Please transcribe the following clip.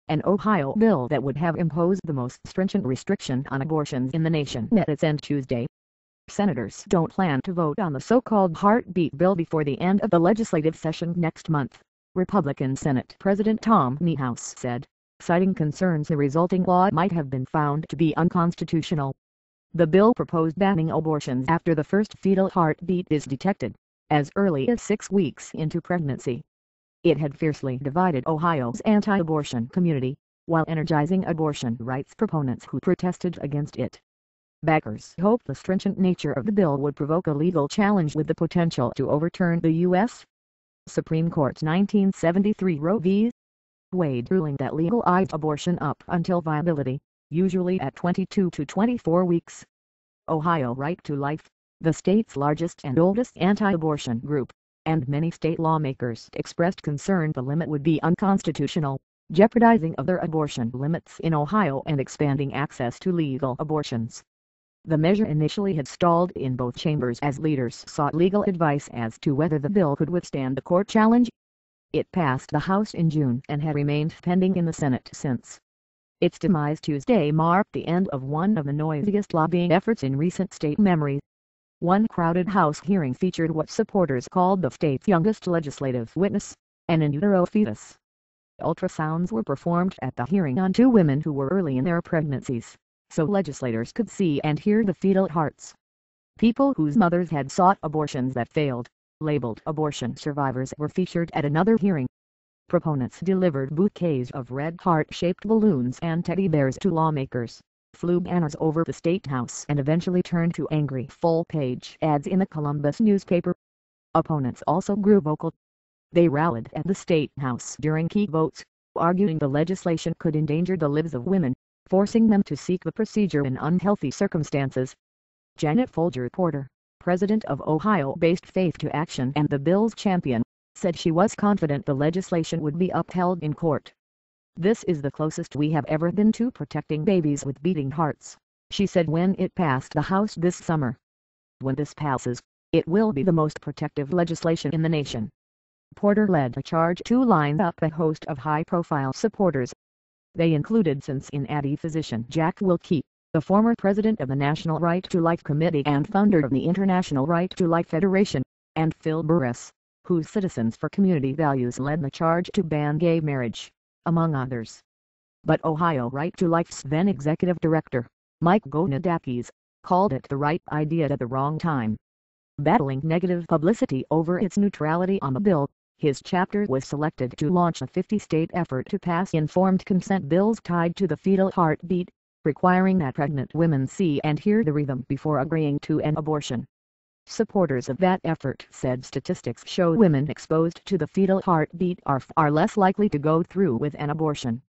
An Ohio bill that would have imposed the most stringent restriction on abortions in the nation met its end Tuesday. Senators don't plan to vote on the so-called heartbeat bill before the end of the legislative session next month, Republican Senate President Tom Niehaus said, citing concerns the resulting law might have been found to be unconstitutional. The bill proposed banning abortions after the first fetal heartbeat is detected, as early as 6 weeks into pregnancy. It had fiercely divided Ohio's anti-abortion community, while energizing abortion rights proponents who protested against it. Backers hoped the stringent nature of the bill would provoke a legal challenge with the potential to overturn the U.S. Supreme Court's 1973 Roe v. Wade ruling that legalized abortion up until viability, usually at 22 to 24 weeks. Ohio Right to Life, the state's largest and oldest anti-abortion group, and many state lawmakers expressed concern the limit would be unconstitutional, jeopardizing other abortion limits in Ohio and expanding access to legal abortions. The measure initially had stalled in both chambers as leaders sought legal advice as to whether the bill could withstand a court challenge. It passed the House in June and had remained pending in the Senate since. Its demise Tuesday marked the end of one of the noisiest lobbying efforts in recent state memory. One crowded House hearing featured what supporters called the state's youngest legislative witness, an in utero fetus. Ultrasounds were performed at the hearing on 2 women who were early in their pregnancies, so legislators could see and hear the fetal hearts. People whose mothers had sought abortions that failed, labeled abortion survivors, were featured at another hearing. Proponents delivered bouquets of red heart-shaped balloons and teddy bears to lawmakers, flew banners over the state house, and eventually turned to angry full-page ads in the Columbus newspaper. Opponents also grew vocal. They rallied at the state house during key votes, arguing the legislation could endanger the lives of women, forcing them to seek the procedure in unhealthy circumstances. Janet Folger Porter, president of Ohio-based Faith to Action and the bill's champion, said she was confident the legislation would be upheld in court. "This is the closest we have ever been to protecting babies with beating hearts," she said when it passed the House this summer. "When this passes, it will be the most protective legislation in the nation." Porter led a charge to line up a host of high-profile supporters. They included Cincinnati physician Jack Wilkie, the former president of the National Right to Life Committee and founder of the International Right to Life Federation, and Phil Burress, whose Citizens for Community Values led the charge to ban gay marriage, among others. But Ohio Right to Life's then executive director, Mike Gonadakis, called it the right idea at the wrong time. Battling negative publicity over its neutrality on the bill, his chapter was selected to launch a 50-state effort to pass informed consent bills tied to the fetal heartbeat, requiring that pregnant women see and hear the rhythm before agreeing to an abortion. Supporters of that effort said statistics show women exposed to the fetal heartbeat are far less likely to go through with an abortion.